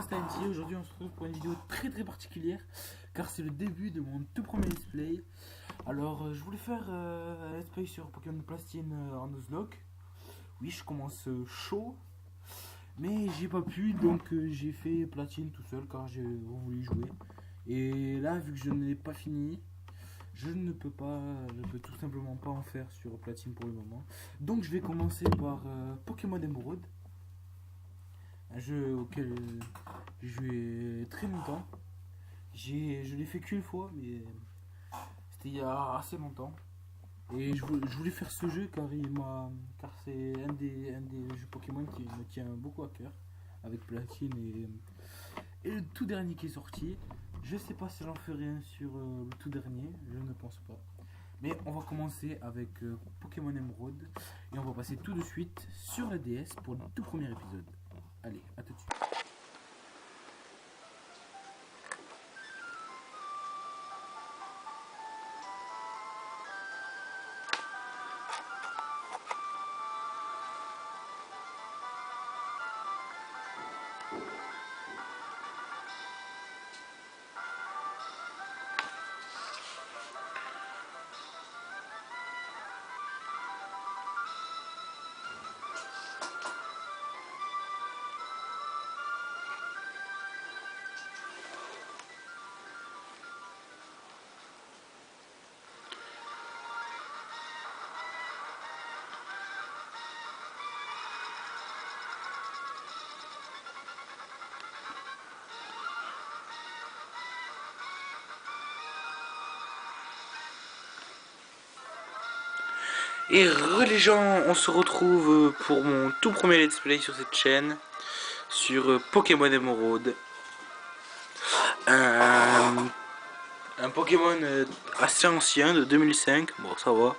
Rasta MC. Aujourd'hui on se retrouve pour une vidéo très particulière car c'est le début de mon tout premier let's play. Alors je voulais faire un let's play sur Pokémon Platine en Nuzlocke. Oui, je commence chaud, mais j'ai pas pu, donc j'ai fait Platine tout seul car j'ai voulu jouer. Et là, vu que je ne l'ai pas fini, je ne peux tout simplement pas en faire sur Platine pour le moment. Donc je vais commencer par Pokémon Emerald, un jeu auquel j'ai joué très longtemps. Je l'ai fait qu'une fois, mais c'était il y a assez longtemps. Et je voulais faire ce jeu car c'est un des jeux Pokémon qui me tient beaucoup à cœur, avec Platine et le tout dernier qui est sorti. Je sais pas si j'en ferai un sur le tout dernier, je ne pense pas. Mais on va commencer avec Pokémon Emerald et on va passer tout de suite sur la DS pour le tout premier épisode. Allez, à tout de suite. Et les gens, on se retrouve pour mon tout premier let's play sur cette chaîne, sur Pokémon Emerald. Un Pokémon assez ancien, de 2005, bon ça va.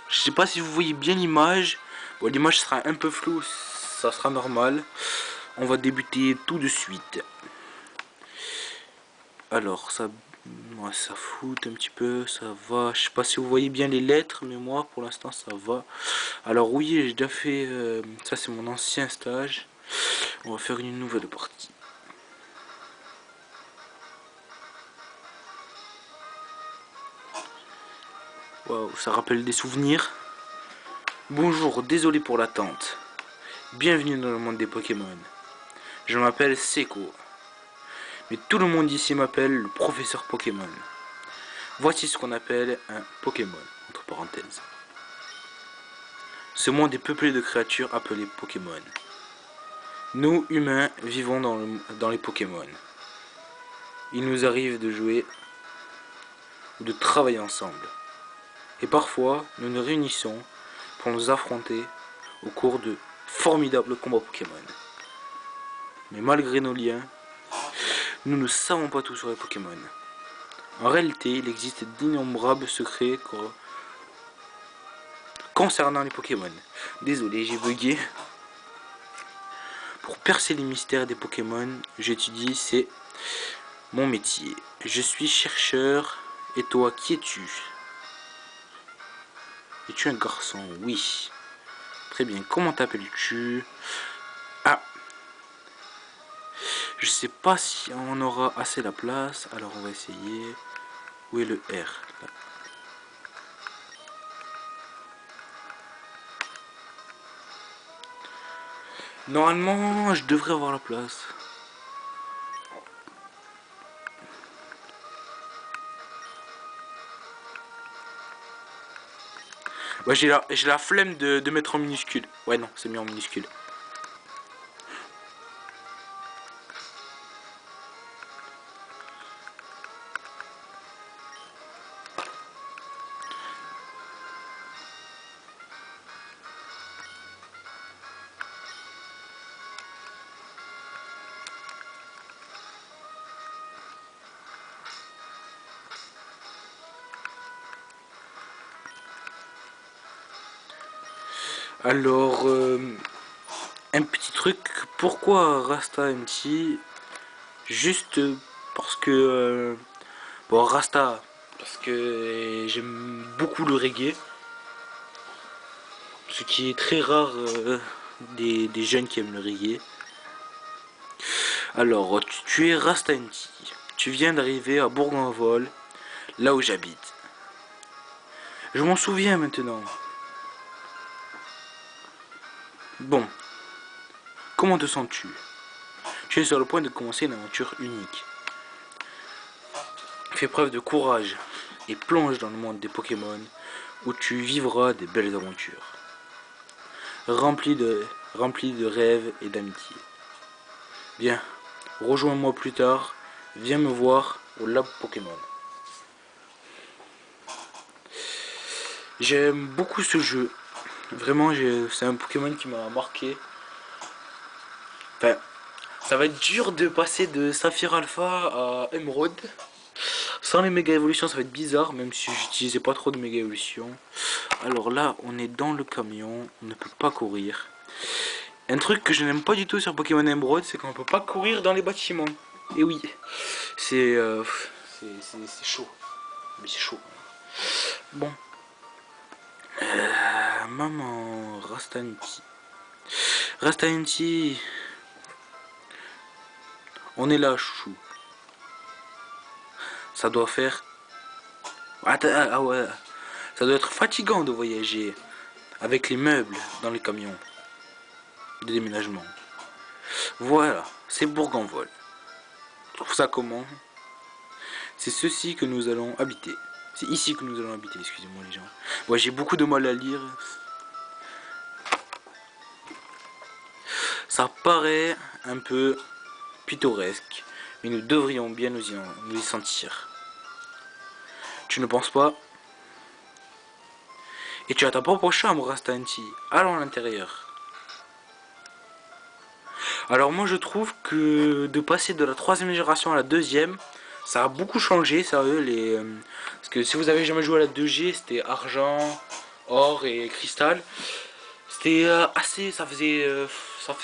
Je sais pas si vous voyez bien l'image, bon l'image sera un peu floue, ça sera normal. On va débuter tout de suite. Alors ça... Ouais, ça fout un petit peu, ça va. Je sais pas si vous voyez bien les lettres, mais moi pour l'instant ça va. Alors oui, j'ai déjà fait, ça c'est mon ancien stage. On va faire une nouvelle partie. Waouh, ça rappelle des souvenirs. Bonjour, désolé pour l'attente. Bienvenue dans le monde des Pokémon. Je m'appelle Seko. Mais tout le monde ici m'appelle le professeur Pokémon. Voici ce qu'on appelle un Pokémon, entre parenthèses. Ce monde est peuplé de créatures appelées Pokémon. Nous, humains, vivons dans les Pokémon. Il nous arrive de jouer ou de travailler ensemble. Et parfois, nous nous réunissons pour nous affronter au cours de formidables combats Pokémon. Mais malgré nos liens, nous ne savons pas tout sur les Pokémon. En réalité, il existe d'innombrables secrets concernant les Pokémon. Désolé, j'ai bugué. Pour percer les mystères des Pokémon, j'étudie, c'est mon métier. Je suis chercheur. Et toi, qui es-tu? Es-tu un garçon? Oui. Très bien. Comment t'appelles-tu? Ah. Je sais pas si on aura assez la place. Alors on va essayer. Où est le R? Là. Normalement, je devrais avoir la place. Ouais, j'ai la flemme de mettre en minuscule. Ouais, non, c'est mis en minuscule. Alors, un petit truc, pourquoi Rasta MT? Juste parce que... bon, Rasta, parce que j'aime beaucoup le reggae. Ce qui est très rare des jeunes qui aiment le reggae. Alors, tu es Rastanti. Tu viens d'arriver à Bourg-en-Vol, là où j'habite. Je m'en souviens maintenant. Bon, comment te sens-tu? Tu es sur le point de commencer une aventure unique. Fais preuve de courage et plonge dans le monde des Pokémon où tu vivras des belles aventures, remplis de rêves et d'amitié. Bien, rejoins-moi plus tard, viens me voir au lab Pokémon. J'aime beaucoup ce jeu. Vraiment, c'est un Pokémon qui m'a marqué. Enfin, ça va être dur de passer de Saphir Alpha à Emerald. Sans les méga évolutions, ça va être bizarre, même si j'utilisais pas trop de méga évolutions. Alors là, on est dans le camion, on ne peut pas courir. Un truc que je n'aime pas du tout sur Pokémon Emerald, c'est qu'on ne peut pas courir dans les bâtiments. Et oui, c'est chaud. Mais c'est chaud. Bon. Maman, Rastanti. Rastanti. On est là, chouchou. Ça doit faire... Attends, ah ouais. Ça doit être fatigant de voyager avec les meubles dans les camions de déménagement. Voilà, c'est Bourg-en-Vol. Tu trouves ça comment? C'est ceci que nous allons habiter. C'est ici que nous allons habiter, excusez-moi les gens. Ouais, j'ai beaucoup de mal à lire. Ça paraît un peu pittoresque, mais nous devrions bien nous y sentir. Tu ne penses pas? Et tu as ta propre chambre, Rastanti. Allons à l'intérieur. Alors moi je trouve que de passer de la troisième génération à la deuxième, ça a beaucoup changé, sérieux. Parce que si vous avez jamais joué à la 2G, c'était argent, or et cristal. C'était assez, ça faisait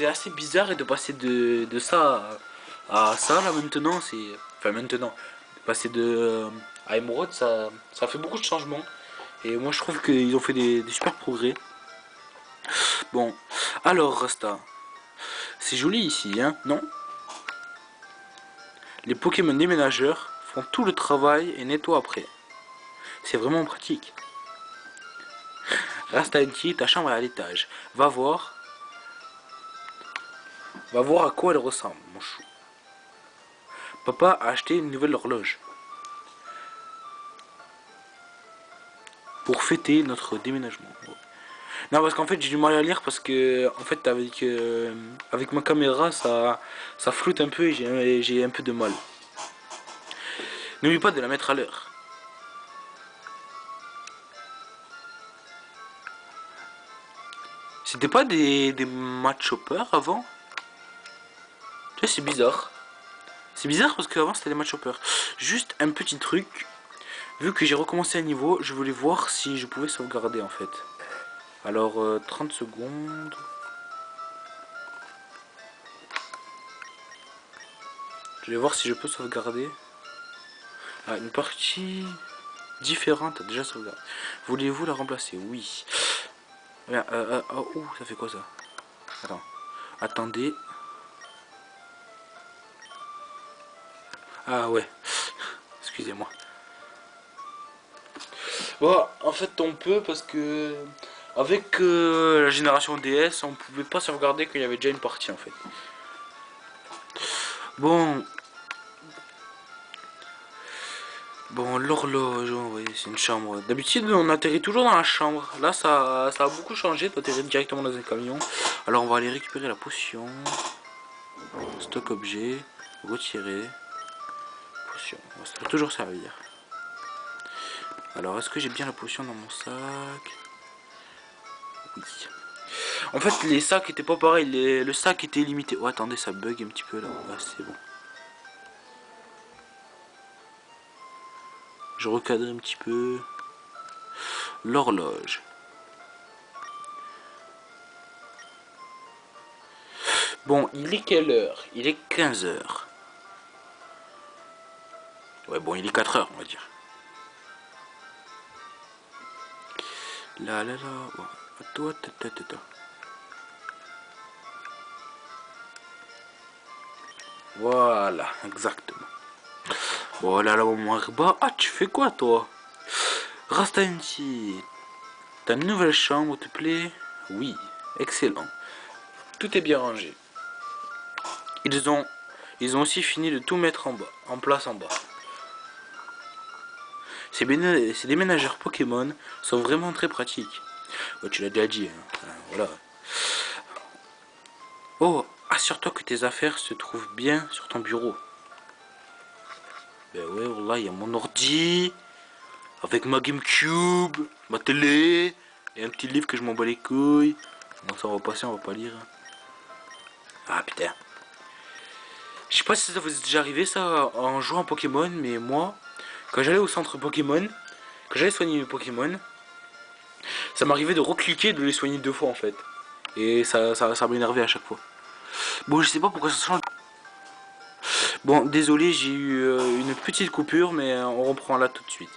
assez bizarre et de passer de ça à ça là maintenant, enfin maintenant, de passer à Emerald, ça fait beaucoup de changements. Et moi je trouve qu'ils ont fait des super progrès. Bon, alors Rasta, c'est joli ici, hein, non? Les Pokémon déménageurs font tout le travail et nettoient après. C'est vraiment pratique. Rastanti, ta chambre est à l'étage. Va voir à quoi elle ressemble, mon chou. Papa a acheté une nouvelle horloge pour fêter notre déménagement. Non, parce qu'en fait j'ai du mal à lire parce que en fait avec ma caméra ça floute un peu et j'ai un peu de mal. N'oublie pas de la mettre à l'heure. C'était pas des match choppers avant? Tu sais, c'est bizarre. C'est bizarre parce qu'avant c'était des match choppers. Juste un petit truc. Vu que j'ai recommencé un niveau, je voulais voir si je pouvais sauvegarder en fait. Alors 30 secondes. Je vais voir si je peux sauvegarder. Ah, une partie différente a déjà sauvegardé. Voulez-vous la remplacer? Oui. Oh, ça fait quoi ça? Attends. Attendez. Ah ouais. Excusez-moi. Bon, en fait on peut parce que avec la génération DS, on pouvait pas sauvegarder qu'il y avait déjà une partie en fait. Bon, l'horloge, oui, c'est une chambre. D'habitude, on atterrit toujours dans la chambre. Là, ça a beaucoup changé d'atterrir directement dans un camion. Alors, on va aller récupérer la potion. Stock objet. Retirer. Potion. Ça va toujours servir. Alors, est-ce que j'ai bien la potion dans mon sac? Oui. En fait, les sacs étaient pas pareils. Le sac était limité. Oh, attendez, ça bug un petit peu là. Ah, c'est bon. Je recadre un petit peu. L'horloge. Bon, il est quelle heure? Il est 15 h. Ouais, bon, il est 4 h, on va dire. Là, là, là. Bon. Toi, Voilà, exactement. Voilà, là, mon Herba. Ah, tu fais quoi, toi? Rastanti, ta nouvelle chambre te plaît? Oui, excellent. Tout est bien rangé. Ils ont, ils ont aussi fini de tout mettre en place en bas. Ces déménageurs Pokémon sont vraiment très pratiques. Oh, tu l'as déjà dit, hein. Voilà. Oh, assure-toi que tes affaires se trouvent bien sur ton bureau. Ben ouais, voilà, il y a mon ordi, avec ma GameCube, ma télé, et un petit livre que je m'en bats les couilles. Bon, ça on va passer, on va pas lire. Ah putain. Je sais pas si ça vous est déjà arrivé ça en jouant à Pokémon, mais moi, quand j'allais au centre Pokémon, quand j'allais soigner mes Pokémon, ça m'arrivait de recliquer et de les soigner 2 fois en fait. Et ça m'énervait à chaque fois. Bon, je sais pas pourquoi ça change. Bon, désolé, j'ai eu une petite coupure, mais on reprend là tout de suite.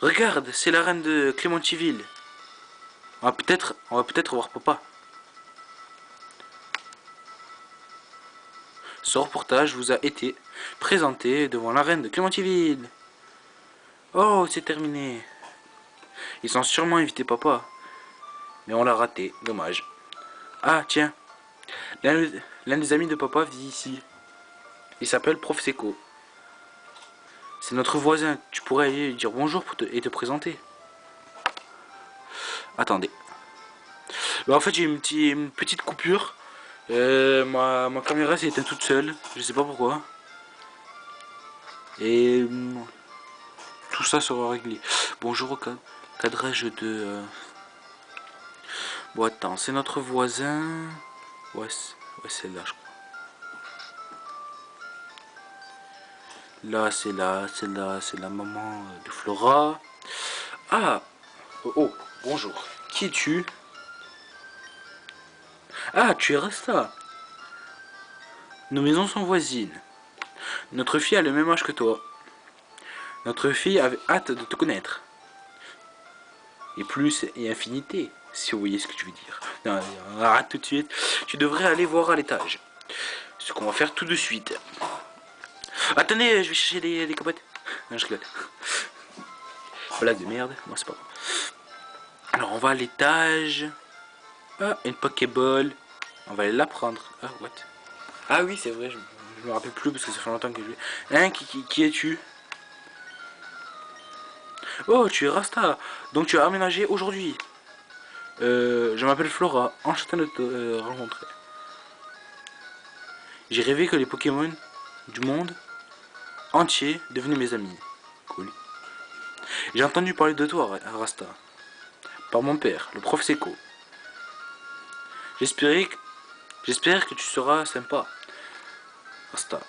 Regarde, c'est la reine de Clémentiville. On va peut-être voir papa. Ce reportage vous a été présenté devant la reine de Clémentiville. Oh, c'est terminé. Ils ont sûrement invité papa. Mais on l'a raté, dommage. Ah, tiens, l'un des amis de papa vit ici. Il s'appelle Prof Seco. C'est notre voisin. Tu pourrais aller lui dire bonjour et te présenter. Attendez. Bah, en fait, j'ai une petite coupure. Ma caméra s'est éteinte toute seule. Je sais pas pourquoi. Et tout ça sera réglé. Bonjour au cadrage de... Bon, attends, c'est notre voisin. Ouais, c'est là, je crois. Là, c'est la maman de Flora. Ah, oh, bonjour. Qui es-tu? Ah, tu es Rasta. Nos maisons sont voisines. Notre fille a le même âge que toi. Notre fille avait hâte de te connaître. Et plus et infinité, si vous voyez ce que je veux dire. Non, arrête tout de suite. Tu devrais aller voir à l'étage. Ce qu'on va faire tout de suite. Attendez, je vais chercher les copotes. Non, je rigole. Blague de merde, moi c'est pas grave. Alors on va à l'étage. Ah, une Pokéball. On va aller la prendre. Ah, what? Ah oui, c'est vrai, je me rappelle plus parce que ça fait longtemps que je vais. Hein, qui es-tu? Oh, tu es Rasta. Donc tu as aménagé aujourd'hui. Je m'appelle Flora. Enchanté de te rencontrer. J'ai rêvé que les Pokémon du monde entier devenaient mes amis. Cool. J'ai entendu parler de toi, Rasta. Par mon père, le prof Seco. J'espère que tu seras sympa. Rasta.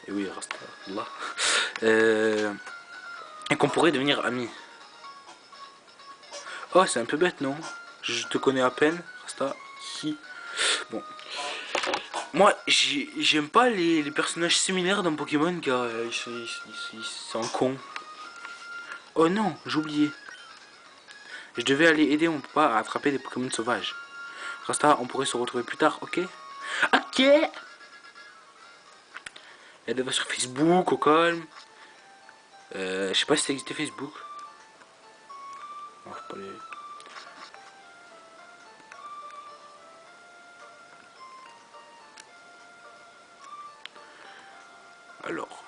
Et oui, Rasta. Là. Et qu'on pourrait devenir amis. Oh, c'est un peu bête, non? Je te connais à peine, Rasta. Qui? Bon. Moi, j'aime pas les personnages similaires dans Pokémon car ils sont cons. Oh non, j'ai oublié. Je devais aller aider mon papa à attraper des Pokémon sauvages. Rasta, on pourrait se retrouver plus tard, ok? Ok! Elle va sur Facebook, au calme. Je sais pas si ça existait Facebook. Non, pas les... Alors,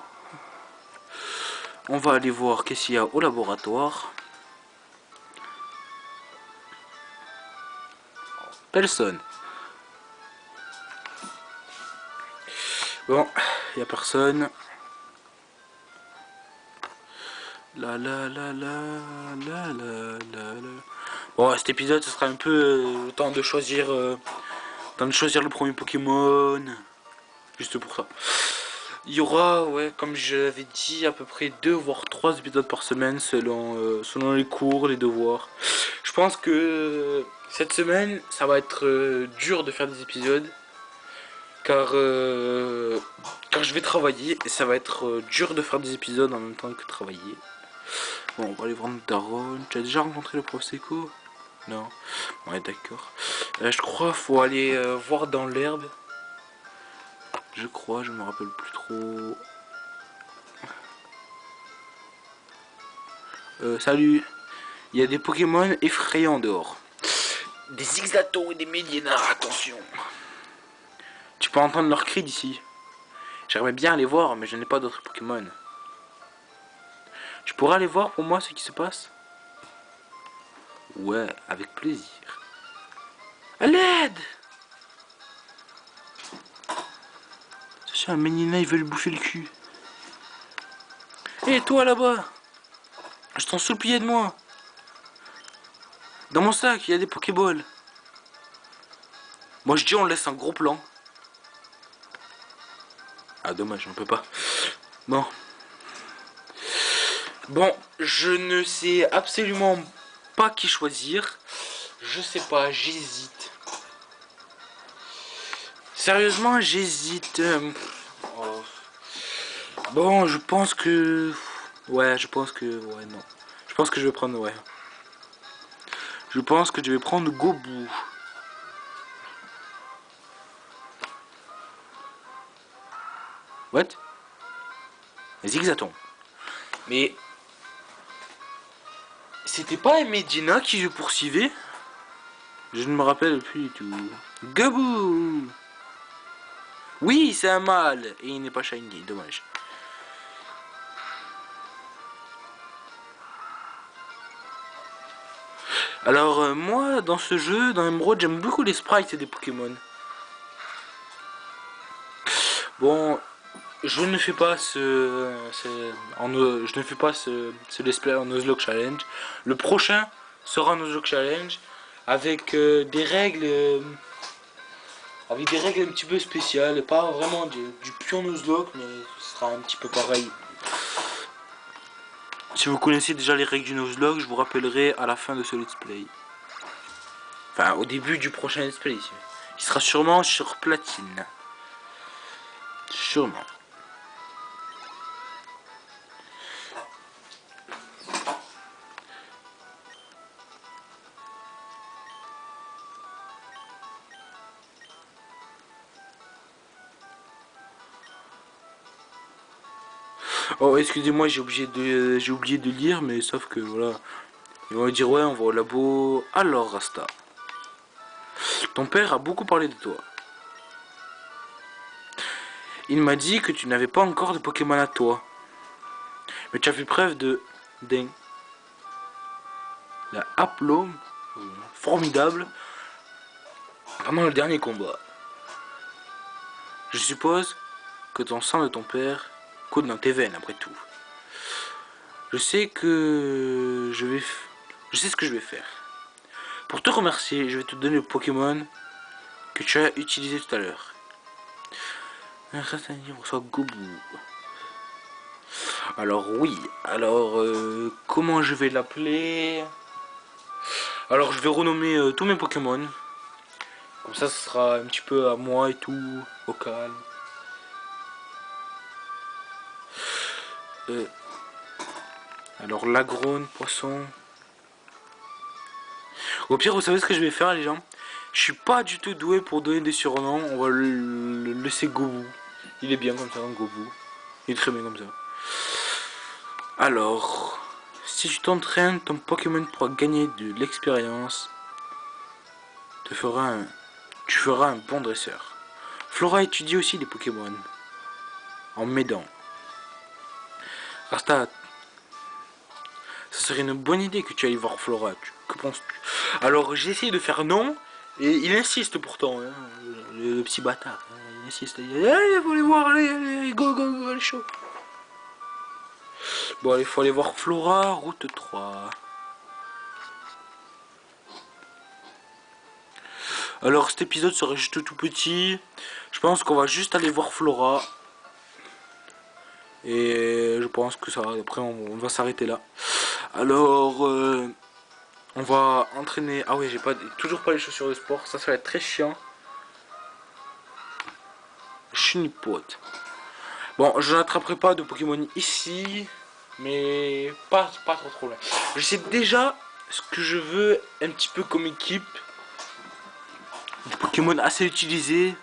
on va aller voir qu'est-ce qu'il y a au laboratoire. Personne. Bon, il n'y a personne. La la la la la la la la. Bon, cet épisode, ce sera un peu le temps de choisir le premier Pokémon. Juste pour ça. Il y aura, ouais, comme je l'avais dit, à peu près 2 voire 3 épisodes par semaine selon les cours, les devoirs. Je pense que cette semaine, ça va être dur de faire des épisodes. Car je vais travailler et ça va être dur de faire des épisodes en même temps que travailler. Bon, on va aller voir notre daronne. Tu as déjà rencontré le prof Seco? Non. Ouais, d'accord. Je crois qu'il faut aller voir dans l'herbe. Je crois, je me rappelle plus trop. Salut. Il y a des Pokémon effrayants dehors. Des Zigzato et des Méliénards, attention. Tu peux entendre leurs cris d'ici. J'aimerais bien les voir, mais je n'ai pas d'autres Pokémon. Tu pourras aller voir pour moi ce qui se passe? Ouais, avec plaisir. À l'aide! C'est un Méliéna, il veut lui bouffer le cul. Hé, toi là-bas! Je t'en supplie, aide-moi! Dans mon sac, il y a des Pokéballs. Moi je dis on laisse un gros plan. Ah dommage, on peut pas. Bon. Bon, je ne sais absolument pas qui choisir. Je sais pas, j'hésite. Sérieusement, j'hésite. Oh. Bon, je pense que... Ouais, je pense que... Ouais, non. Je pense que je vais prendre... Ouais. Je pense que je vais prendre Gobu. What? Zigzaton. Mais... C'était pas Medina qui je poursuivais? Je ne me rappelle plus du tout. Gobu! Oui, c'est un mâle. Et il n'est pas shiny, dommage. Alors, moi, dans ce jeu, dans Emerald, j'aime beaucoup les sprites des Pokémon. Bon, je ne fais pas je ne fais pas ce let's play en Nuzlocke Challenge. Le prochain sera un Nuzlocke Challenge avec des règles un petit peu spéciales, pas vraiment du pur Nuzlocke, mais ce sera un petit peu pareil. Si vous connaissez déjà les règles du Nuzlocke, je vous rappellerai à la fin de ce let's play. Enfin, au début du prochain let's play. Il sera sûrement sur platine. Sûrement. Oh, excusez-moi, j'ai oublié de lire, mais sauf que voilà. Ils vont me dire, ouais, on va au labo. Alors, Rasta. Ton père a beaucoup parlé de toi. Il m'a dit que tu n'avais pas encore de Pokémon à toi. Mais tu as fait preuve d'un aplomb formidable pendant le dernier combat. Je suppose que ton sang de ton père coule dans tes veines après tout. Je sais ce que je vais faire. Pour te remercier, je vais te donner le Pokémon que tu as utilisé tout à l'heure. On reçoit Gobu. Alors oui, comment je vais l'appeler? Alors je vais renommer tous mes Pokémon. Comme ça, ce sera un petit peu à moi et tout, au calme. Alors l'agrone, poisson. Au pire, vous savez ce que je vais faire, les gens? Je suis pas du tout doué pour donner des surnoms. On va le laisser Gobu. Il est bien comme ça, un Gobu. Il est très bien comme ça. Alors, si tu t'entraînes, ton Pokémon pourra gagner de l'expérience. Tu feras un bon dresseur. Flora étudie aussi les Pokémon. En m'aidant. Rasta, ça serait une bonne idée que tu ailles voir Flora. Que penses-tu? Alors, j'ai essayé de faire non. Et il insiste pourtant, hein, le petit bâtard. Hein, il insiste. Il dit, allez, faut aller voir, allez, go, go, go, allez, chaud. Bon, il faut aller voir Flora, route 3. Alors, cet épisode serait juste tout petit. Je pense qu'on va juste aller voir Flora. Et je pense que ça, après, on va s'arrêter là. Alors, on va entraîner. Ah oui, j'ai toujours pas les chaussures de sport. Ça va être très chiant. Chunipote. Bon, je n'attraperai pas de Pokémon ici. Mais pas trop là. Je sais déjà ce que je veux un petit peu comme équipe. Des Pokémon assez utilisés.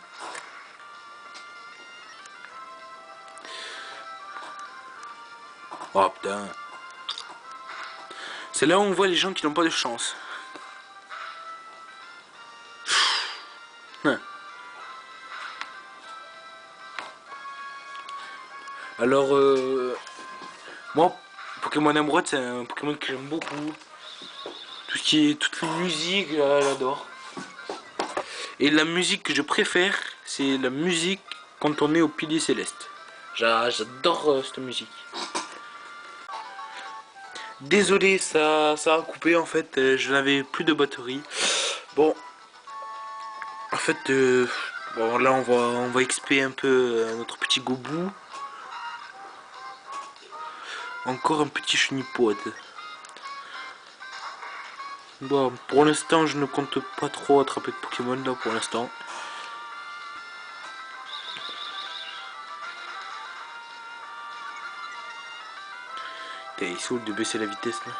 Oh putain. C'est là où on voit les gens qui n'ont pas de chance. Alors, moi, Pokémon Emerald, c'est un Pokémon que j'aime beaucoup. Tout ce qui est, toute la musique, j'adore. Et la musique que je préfère, c'est la musique quand on est au pilier céleste. J'adore cette musique. Désolé, ça a coupé en fait, je n'avais plus de batterie. Bon, en fait, bon, là on va XP un peu notre petit Gobou. Encore un petit chenipode. Bon, pour l'instant, je ne compte pas trop attraper de Pokémon là pour l'instant. Il saoule de baisser la vitesse là.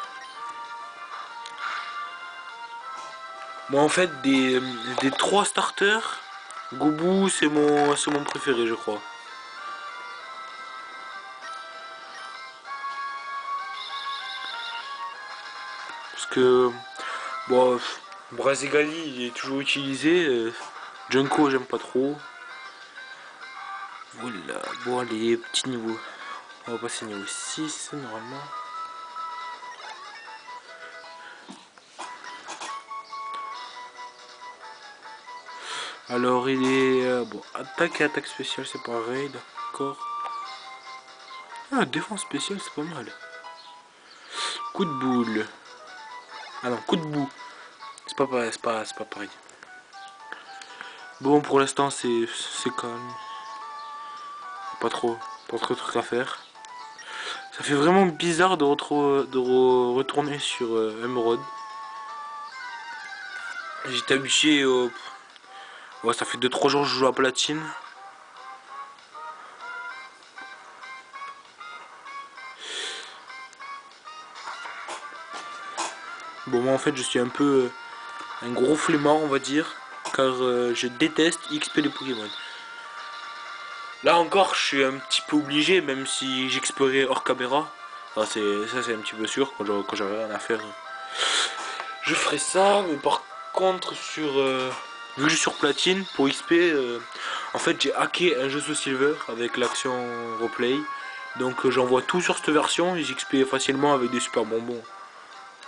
Moi en fait des 3 starters, Gobou c'est mon préféré je crois. Parce que bon Brazigali il est toujours utilisé. Junko j'aime pas trop. Voilà, bon allez, petit niveau. On va passer niveau 6 normalement. Alors il est bon, attaque et attaque spéciale c'est pareil, d'accord. Ah, défense spéciale c'est pas mal. Coup de boule. Ah non, coup de boue. C'est pas pareil. Bon pour l'instant c'est calme. Pas trop de trucs à faire. Ça fait vraiment bizarre de retourner sur Emerald. J'étais habitué au... Ouais, ça fait 2-3 jours que je joue à platine. Bon moi en fait je suis un peu un gros flemmard on va dire. Car je déteste XP les Pokémon. Là encore je suis un petit peu obligé même si j'explorais hors caméra. Enfin, ça c'est un petit peu sûr quand j'aurai rien à faire. Je ferai ça mais par contre sur... vu que je suis sur platine pour XP en fait j'ai hacké un jeu sous Silver avec l'action replay. Donc j'envoie tout sur cette version et j'XP facilement avec des super bonbons.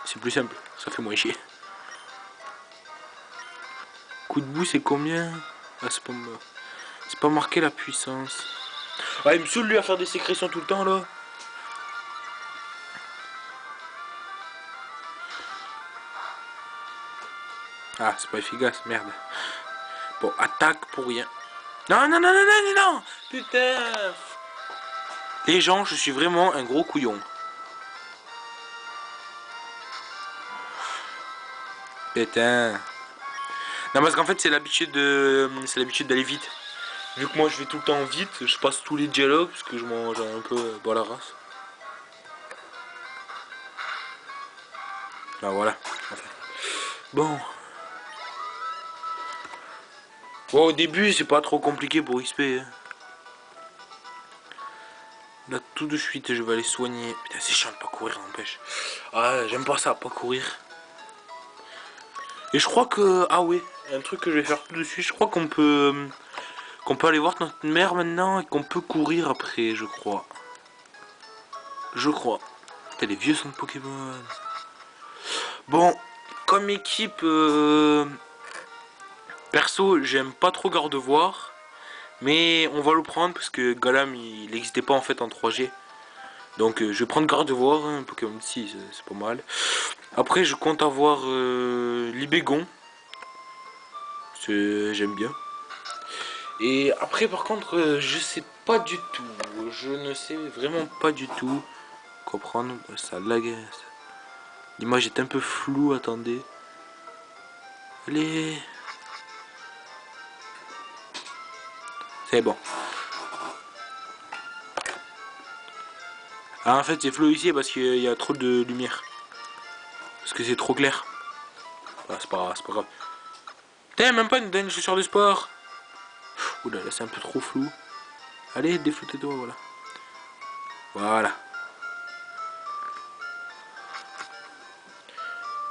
C'est plus simple, ça fait moins chier. Coup de boue c'est combien? Ah c'est pas marqué la puissance. Ah il me saoule lui à faire des sécrétions tout le temps là. Ah c'est pas efficace, merde. Bon attaque pour rien. Non non non non non non non. Putain. Les gens je suis vraiment un gros couillon. Putain. Non parce qu'en fait c'est l'habitude d'aller vite. Vu que moi je vais tout le temps vite, je passe tous les dialogues parce que je mange un peu la race. Ah voilà. Enfin. Bon. Bon au début c'est pas trop compliqué pour XP. Hein. Là tout de suite je vais aller soigner. Putain c'est chiant de pas courir n'empêche. Ah j'aime pas ça, pas courir. Et je crois que... Ah oui, un truc que je vais faire tout de suite, je crois qu'on peut aller voir notre mère maintenant et qu'on peut courir après, je crois. Je crois. Putain, les vieux sont de Pokémon. Bon, comme équipe... perso, j'aime pas trop Gardevoir. Mais on va le prendre parce que Galam, il n'existait pas en fait en 3G. Donc je vais prendre Gardevoir, hein, Pokémon si c'est pas mal. Après je compte avoir Libégon. J'aime bien. Et après par contre je sais pas du tout. Je ne sais vraiment pas du tout comprendre. Ça lag. L'image est un peu floue, attendez. Allez. C'est bon. Ah en fait c'est flou ici parce qu'il y a trop de lumière. Parce que c'est trop clair. Ah, c'est pas grave. Putain même pas une chaussure de sport. Oula là c'est un peu trop flou. Allez défloutez-toi voilà. Voilà.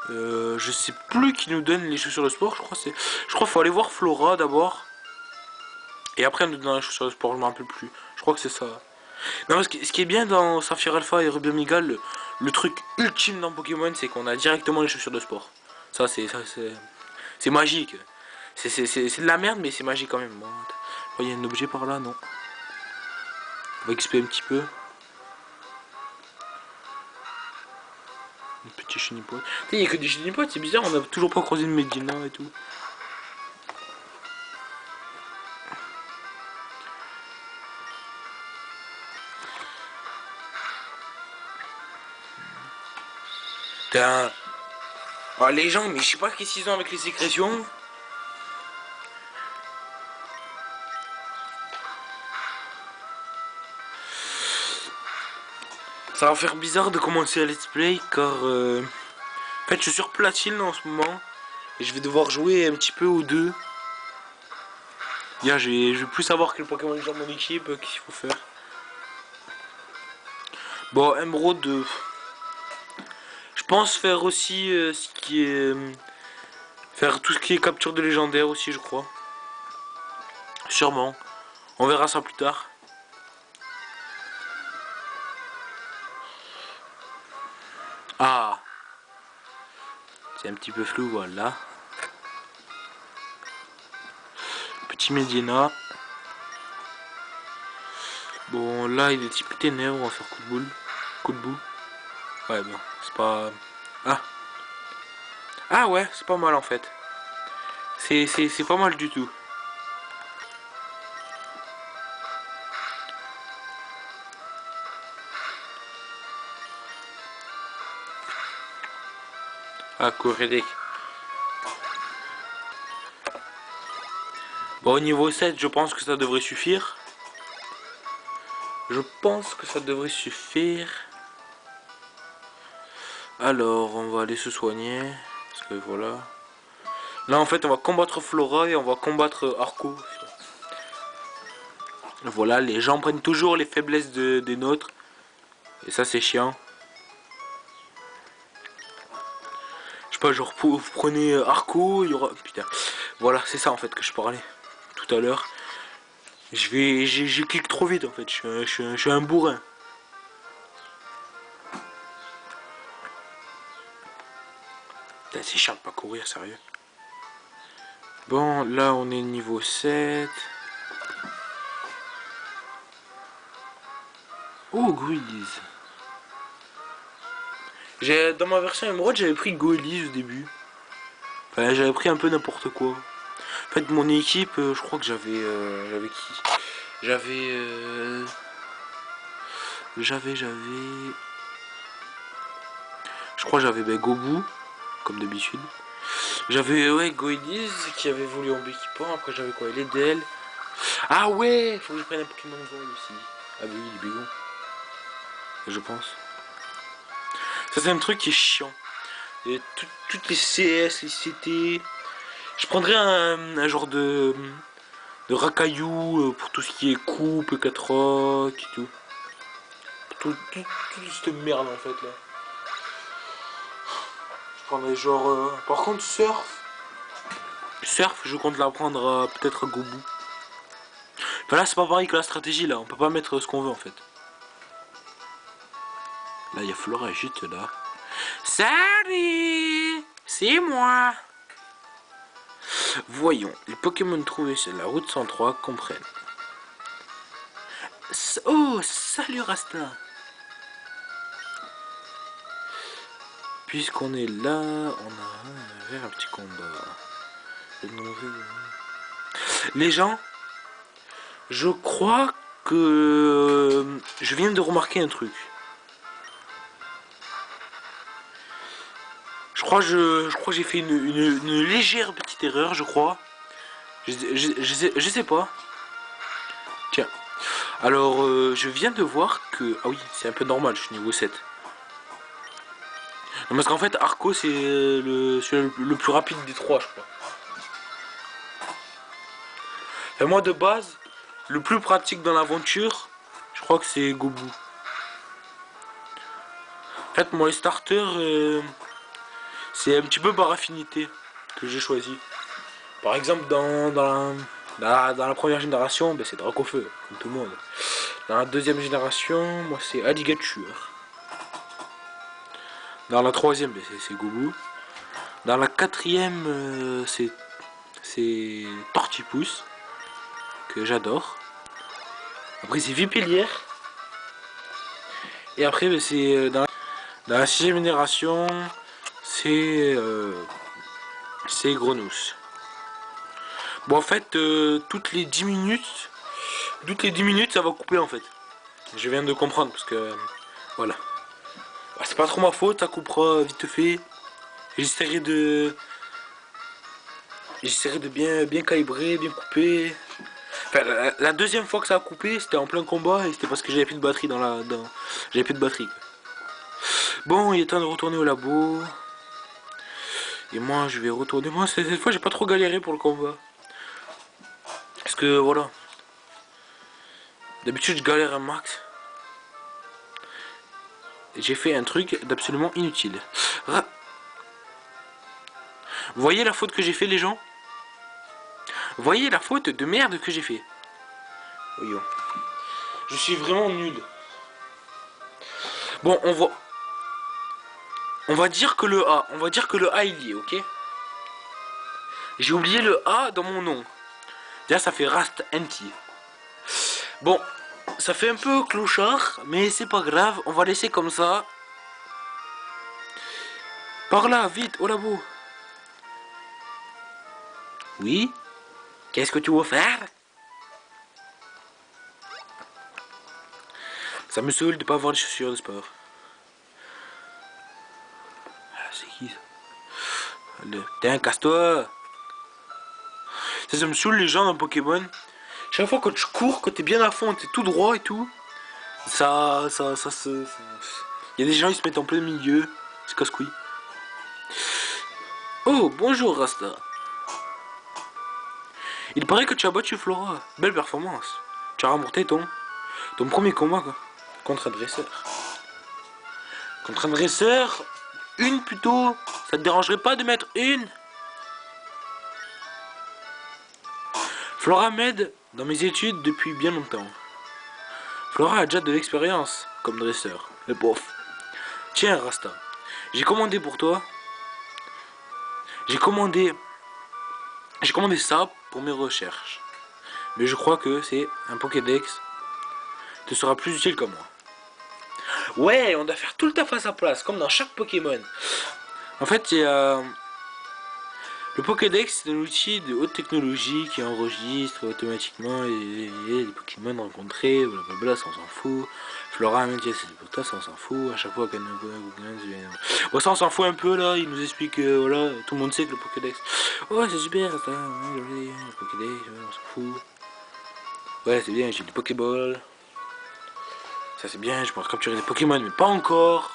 Je sais plus qui nous donne les chaussures de sport. Je crois qu'il faut aller voir Flora d'abord. Et après, elle nous donne les chaussures de sport. Je m'en rappelle plus. Je crois que c'est ça. Non, ce qui est bien dans Saphir Alpha et Ruby Omega, le truc ultime dans Pokémon, c'est qu'on a directement les chaussures de sport. C'est magique. C'est de la merde, mais c'est magique quand même. Bon, il y a un objet par là, non. On va XP un petit peu. Un petit chenipot. Il n'y a que des chenipots, c'est bizarre, on a toujours pas croisé de Medina et tout. Putain. Oh, les gens, mais je sais pas qu'est-ce qu'ils ont avec les sécrétions. Ça va faire bizarre de commencer à let's play car en fait je suis sur platine en ce moment et je vais devoir jouer un petit peu aux deux. Bien, je vais plus savoir quel Pokémon j'ai dans mon équipe, qu'est-ce qu'il faut faire. Bon, Emerald, je pense faire aussi ce qui est faire tout ce qui est capture de légendaire aussi, je crois. Sûrement. On verra ça plus tard. Ah, c'est un petit peu flou, voilà. Petit Medina. Bon, là il est type ténèbres, on va faire coup de boule. Coup de boue. Ouais, bon, c'est pas. Ah. Ah ouais, c'est pas mal en fait. C'est pas mal du tout. Ah, Corédec. Bon, au niveau 7, je pense que ça devrait suffire. Je pense que ça devrait suffire. Alors, on va aller se soigner. Parce que voilà. Là, en fait, on va combattre Flora et on va combattre Arco. Voilà, les gens prennent toujours les faiblesses des nôtres. Et ça, c'est chiant. Je sais pas, genre, vous prenez Arco, il y aura... Putain. Voilà, c'est ça, en fait, que je parlais tout à l'heure. Je clique trop vite, en fait. Je suis un bourrin. C'est chiant de pas courir, sérieux. Bon, là, on est niveau 7. Oh, Goilies. Dans ma version émeraude, j'avais pris Goilies au début. Enfin, j'avais pris un peu n'importe quoi. En fait, mon équipe, je crois que j'avais qui? J'avais... Je crois que j'avais Gobu, comme d'habitude. J'avais, ouais, Goilies qui avait voulu en équipant. Après, j'avais quoi? Les DL. Ah ouais, faut que je prenne un Pokémon vol aussi. Ah bah oui, il est bégon. Je pense. Ça, c'est un truc qui est chiant. Et toutes les CS, les CT. Je prendrais un genre de racaillou pour tout ce qui est coupe, 4 rock et tout. Toute cette merde en fait là. Je prendrais genre. Par contre, surf. Surf, je compte la prendre peut-être à Gobu. Enfin là, c'est pas pareil que la stratégie là. On peut pas mettre ce qu'on veut en fait. Là, il y a Flora juste là. Salut, c'est moi. Voyons, les Pokémon trouvés sur la route 103 comprennent. Oh, salut Rasta. Puisqu'on est là, on a un petit combat. Les gens, je crois que je viens de remarquer un truc. Je crois que j'ai fait une légère petite erreur, je crois. Je sais pas. Tiens. Alors, je viens de voir que... Ah oui, c'est un peu normal, je suis niveau 7. Non, parce qu'en fait, Arco, c'est le plus rapide des trois, je crois. Et moi, de base, le plus pratique dans l'aventure, je crois que c'est Gobu. En fait, moi, les starters... C'est un petit peu par affinité que j'ai choisi. Par exemple, dans la première génération, ben, c'est Dracofeu, comme tout le monde. Dans la deuxième génération, moi c'est Alligator. Dans la troisième, ben, c'est Goubou. Dans la quatrième, c'est Tortipousse, que j'adore. Après c'est Vipillière. Et après ben, c'est dans la sixième génération, c'est Grenousse. Bon en fait toutes les 10 minutes ça va couper en fait. Je viens de comprendre parce que voilà. Bah, c'est pas trop ma faute, ça coupera vite fait. J'essaierai de bien calibrer, bien couper. Enfin, la deuxième fois que ça a coupé, c'était en plein combat et c'était parce que j'avais plus de batterie j'avais plus de batterie. Bon, il est temps de retourner au labo. Et moi, je vais retourner. Moi, cette fois, j'ai pas trop galéré pour le combat. Parce que voilà. D'habitude, je galère un max. J'ai fait un truc d'absolument inutile. Vous voyez la faute que j'ai fait, les gens? Vous voyez la faute de merde que j'ai fait? Voyons. Je suis vraiment nul. Bon, on va dire que le A. On va dire que le A, il y est, ok? J'ai oublié le A dans mon nom. Déjà, ça fait Rast Anti. Bon, ça fait un peu clochard, mais c'est pas grave. On va laisser comme ça. Par là, vite, au labo. Oui? Qu'est-ce que tu veux faire? Ça me saoule de pas avoir les chaussures de sport. Ah, c'est qui ça? Tiens, casse-toi. Ça me saoule les gens dans Pokémon. Chaque fois quand tu cours, quand t'es bien à fond, t'es tout droit et tout. Il y a des gens, ils se mettent en plein milieu. C'est casse-couille. Oh, bonjour Rasta. Il paraît que tu as battu Flora. Belle performance. Tu as remporté ton premier combat quoi. Contre un dresseur. Contre un dresseur, une plutôt. Ça te dérangerait pas de mettre une? Flora m'aide dans mes études depuis bien longtemps. Flora a déjà de l'expérience comme dresseur. Le pauvre. Tiens Rasta, j'ai commandé pour toi. J'ai commandé ça pour mes recherches. Mais je crois que c'est un Pokédex te sera plus utile que moi. Ouais, on doit faire tout le taf à sa place, comme dans chaque Pokémon. En fait, le Pokédex, c'est un outil de haute technologie qui enregistre automatiquement les Pokémon rencontrés, blablabla, ça on s'en fout. Flora, même c'est pour toi, ça on s'en fout. À chaque fois qu'un Pokémon bon, ça on s'en fout un peu là, il nous explique voilà, tout le monde sait que le Pokédex. Ouais, c'est super, ça, le Pokédex, on s'en fout. Ouais, c'est bien, j'ai des Pokéballs. Ça c'est bien, je pourrais capturer des Pokémon, mais pas encore.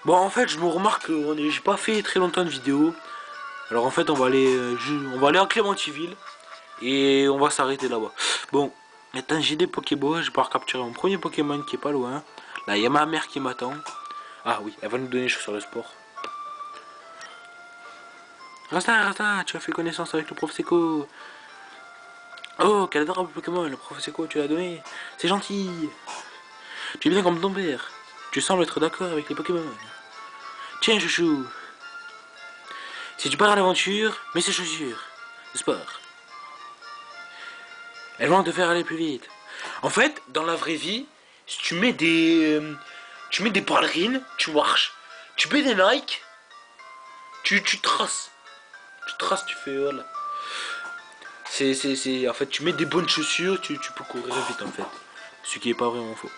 Bon, en fait, je me remarque que j'ai pas fait très longtemps de vidéo. Alors en fait, on va aller en Clémentiville et on va s'arrêter là-bas. Bon, maintenant j'ai des Pokéballs, je vais pouvoir capturer mon premier Pokémon qui est pas loin. Là, il y a ma mère qui m'attend. Ah oui, elle va nous donner des choses sur le sport. Rasta, tu as fait connaissance avec le prof Seco. Oh, quel adorable Pokémon, le prof Seco, tu l'as donné. C'est gentil. Tu es bien comme ton père. Tu sembles être d'accord avec les Pokémon. Tiens, chouchou. Si tu pars à l'aventure, mets ces chaussures de sport. Elles vont te faire aller plus vite. En fait, dans la vraie vie, si tu mets des ballerines, tu marches. Tu mets des Nike, tu traces. Tu traces, tu fais voilà. En fait, tu mets des bonnes chaussures, tu peux courir vite en fait. Ce qui est pas vraiment faux.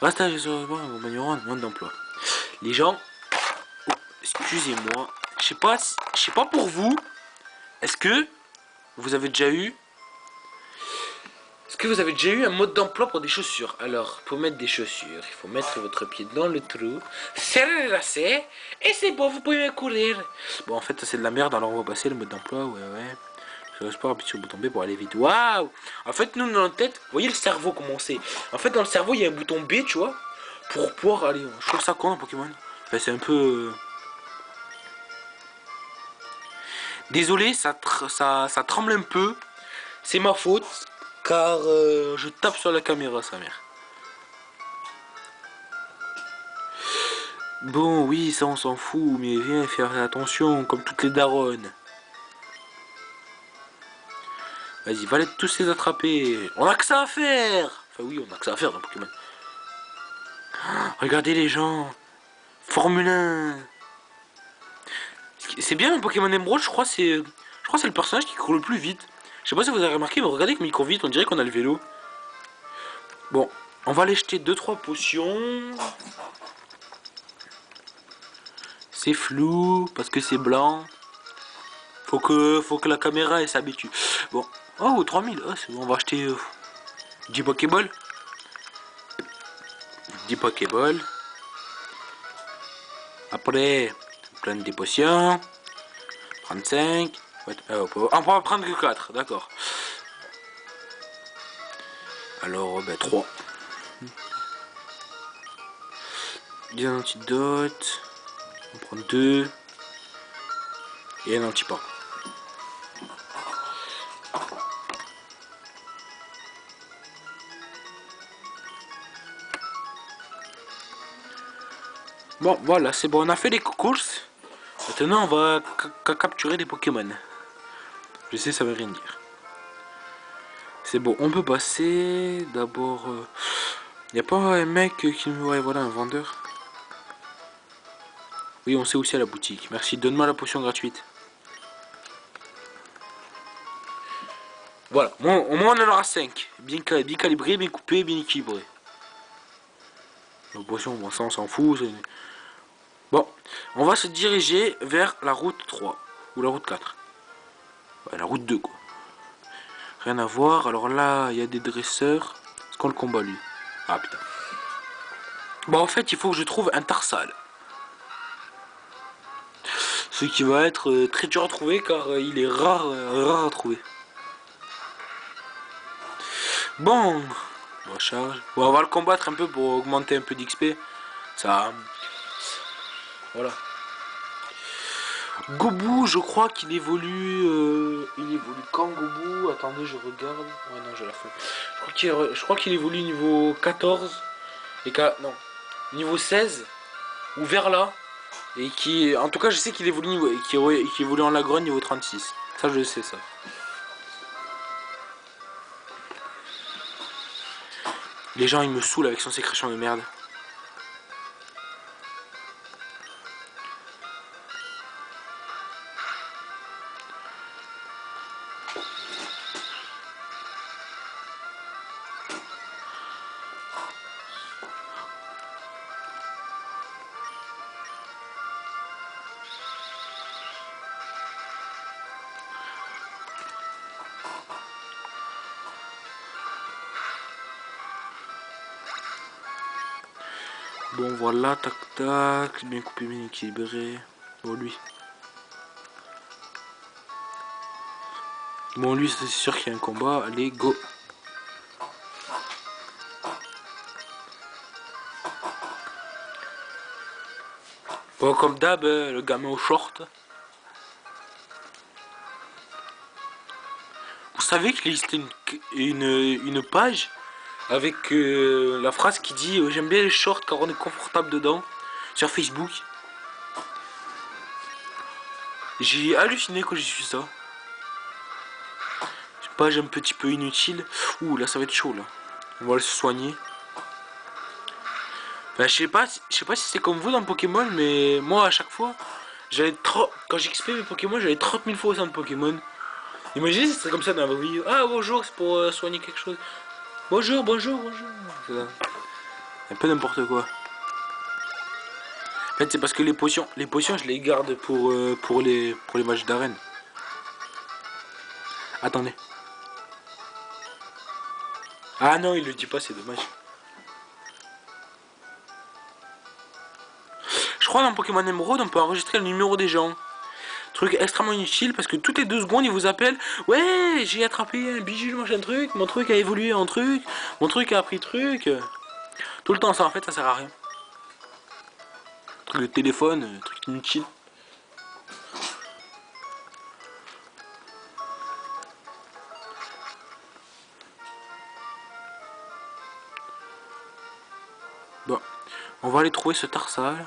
Restage sur le monde d'emploi. Les gens, excusez-moi, je sais pas pour vous. Est-ce que vous avez déjà eu un mode d'emploi pour des chaussures? Alors, pour mettre des chaussures, il faut mettre votre pied dans le trou, serrer les lacets, et c'est bon, vous pouvez courir. Bon, en fait, ça c'est de la merde, alors on va passer le mode d'emploi, ouais. Sur le sport, appuyer sur le bouton B pour aller vite. Waouh! En fait, nous, dans notre tête, vous voyez le cerveau comment c'est. En fait, dans le cerveau, il y a un bouton B, tu vois, pour pouvoir aller. Je trouve ça con, un Pokémon. Enfin, c'est un peu. Désolé, ça tremble un peu. C'est ma faute, car je tape sur la caméra, sa mère. Bon, oui, ça on s'en fout, mais viens faire attention, comme toutes les daronnes. Vas-y, va tous les attraper. On a que ça à faire. Enfin oui, on a que ça à faire dans Pokémon. Regardez les gens. Formule 1. C'est bien un Pokémon Emerald, je crois c'est le personnage qui court le plus vite. Je sais pas si vous avez remarqué, mais regardez comme il court vite, on dirait qu'on a le vélo. Bon, on va aller jeter 2-3 potions. C'est flou parce que c'est blanc. Faut que la caméra elle s'habitue. Bon, oh 3000, oh, c'est bon, on va acheter 10 Pokéball. 10 Pokéball. Après, plein des potions. 35. Ouais, on peut en prendre que 4, d'accord. Alors, ben 3. Des antidotes. On prend 2. Et un antipas. Bon, voilà, c'est bon, on a fait les courses. Maintenant, on va capturer des Pokémon. Je sais, ça veut rien dire. C'est bon, on peut passer. D'abord, y a pas un mec qui nous... Ouais, voilà, un vendeur. Oui, on sait aussi à la boutique. Merci, donne-moi la potion gratuite. Voilà, au moins on en aura 5. Bien calibré, bien coupé, bien équilibré. La potion, bon, ça on s'en fout. Bon, on va se diriger vers la route 3. Ou la route 4. Ouais, la route 2, quoi. Rien à voir. Alors là, il y a des dresseurs. Est-ce qu'on le combat, lui? Ah, putain. Bon, en fait, il faut que je trouve un Tarsal. Ce qui va être très dur à trouver, car il est rare à trouver. Bon, recharge. Bon, on va le combattre un peu pour augmenter un peu d'XP. Ça... Voilà. Gobu, je crois qu'il évolue... il évolue quand Gobu? Attendez, je regarde. Ouais, non, j'ai la fin. Je crois qu'il évolue niveau 14. Non, niveau 16. Ou vers là. Et qui... En tout cas, je sais qu'il évolue, qui évolue en Lagrogne niveau 36. Ça, je sais, ça. Les gens, ils me saoulent avec son sécrétion de merde. Bon, voilà, tac tac, bien coupé, bien équilibré. Bon, lui. Bon, lui, c'est sûr qu'il y a un combat. Allez, go. Bon, comme d'hab, le gamin au short. Vous savez qu'il existe une page avec la phrase qui dit j'aime bien les shorts car on est confortable dedans sur Facebook. J'ai halluciné quand j'ai su ça. Page un petit peu inutile. Ouh, là ça va être chaud là. On va le soigner. Bah, je sais pas si c'est comme vous dans Pokémon, mais moi à chaque fois, quand j'XP mes Pokémon, j'allais 30 000 fois au centre Pokémon. Imaginez si c'était comme ça dans la vie. Ah bonjour, c'est pour soigner quelque chose. Bonjour, bonjour, bonjour. C'est ça. Un peu n'importe quoi. En fait, c'est parce que les potions, je les garde pour les matchs d'arène. Attendez. Ah non, il le dit pas, c'est dommage. Je crois dans Pokémon Emerald, on peut enregistrer le numéro des gens. Truc extrêmement inutile parce que toutes les 2 secondes, ils vous appellent. Ouais, j'ai attrapé un bijou, machin truc. Mon truc a évolué en truc. Mon truc a appris truc. Tout le temps, ça en fait, ça sert à rien. Truc de téléphone, truc inutile. Bon, on va aller trouver ce Tarsal.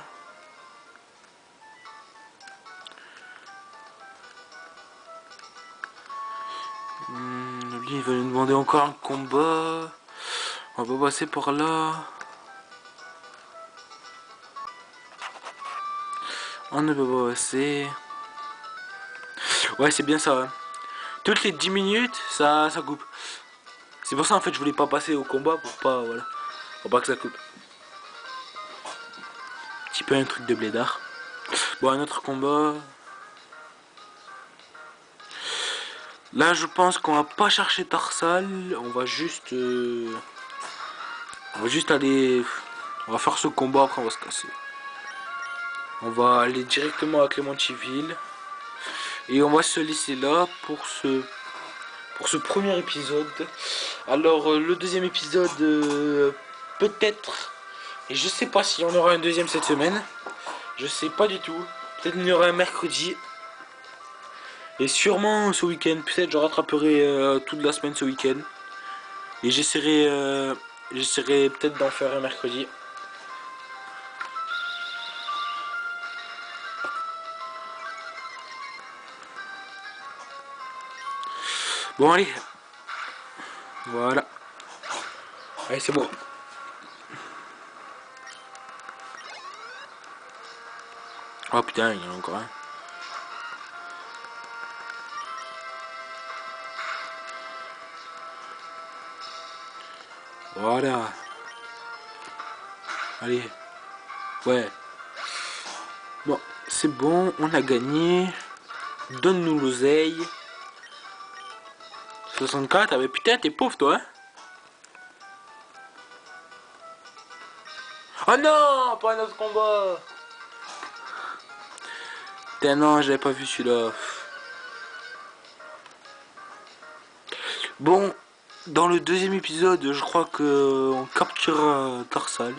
Lui, il va nous demander encore un combat. On va passer par là. On ne peut pas passer. Ouais, c'est bien ça. Hein. Toutes les 10 minutes, ça coupe. C'est pour ça en fait je voulais pas passer au combat pour pas voilà. Pour pas que ça coupe. Un petit peu un truc de blédard. Bon, un autre combat. Là je pense qu'on va pas chercher Tarsal. On va juste aller. On va faire ce combat, après on va se casser. On va aller directement à Clémentiville. Et on va se laisser là pour ce premier épisode. Alors le deuxième épisode peut-être. Et je sais pas si on aura un deuxième cette semaine. Je sais pas du tout. Peut-être qu'il y aura un mercredi. Et sûrement ce week-end. Peut-être je rattraperai toute la semaine ce week-end. Et j'essaierai peut-être d'en faire un mercredi. Bon allez. Voilà. Allez, c'est bon. Oh putain, il y en a encore un. Voilà. Allez. Ouais. Bon, c'est bon, on a gagné. Donne-nous l'oseille. 64, ah mais putain, t'es pauvre toi, hein. Oh non, pas un autre combat. Putain, non, j'avais pas vu celui-là. Bon, dans le deuxième épisode, je crois que on capturera Tarsal.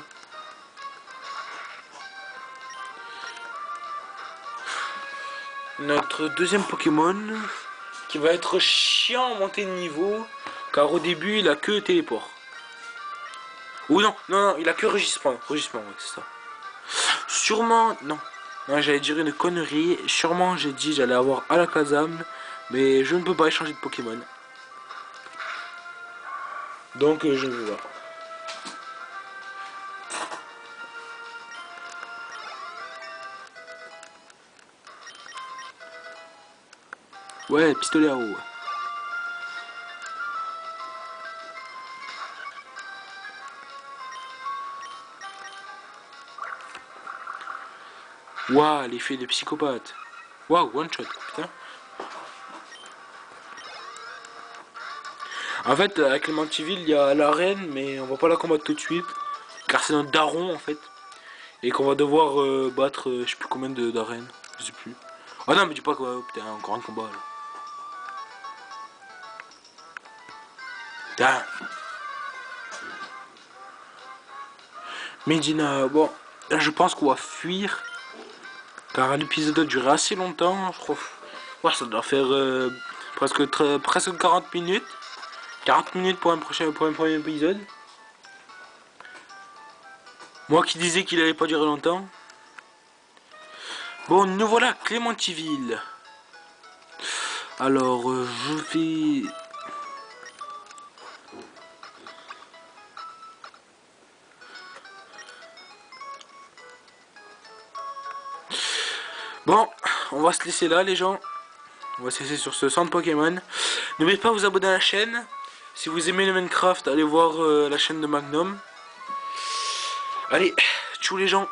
Notre deuxième Pokémon, qui va être chiant à monter de niveau, car au début il a que téléport. Ou non, il a que rugissement. Rugissement, oui, c'est ça. Sûrement, non, j'allais dire une connerie. Sûrement, j'ai dit j'allais avoir Alakazam, mais je ne peux pas échanger de Pokémon. Donc, je ne vais pas. Ouais, pistolet à eau. Waouh, l'effet de psychopathe. Waouh, one shot, putain. En fait, avec Clémentiville, il y a l'arène, mais on va pas la combattre tout de suite. Car c'est notre daron, en fait. Et qu'on va devoir battre, je sais plus combien d'arènes. Je sais plus. Oh non, mais dis pas quoi, putain, encore un combat, là. Putain. Medina, bon, je pense qu'on va fuir. Car l'épisode a duré assez longtemps, je crois. Ouais, ça doit faire presque 40 minutes. 40 minutes pour un premier épisode. Moi qui disais qu'il allait pas durer longtemps. Bon, nous voilà Clémentiville. Alors, je vais... Bon, on va se laisser là les gens. On va se laisser sur ce centre Pokémon. N'oubliez pas de vous abonner à la chaîne. Si vous aimez le Minecraft, allez voir la chaîne de Magnum. Allez, tchou les gens.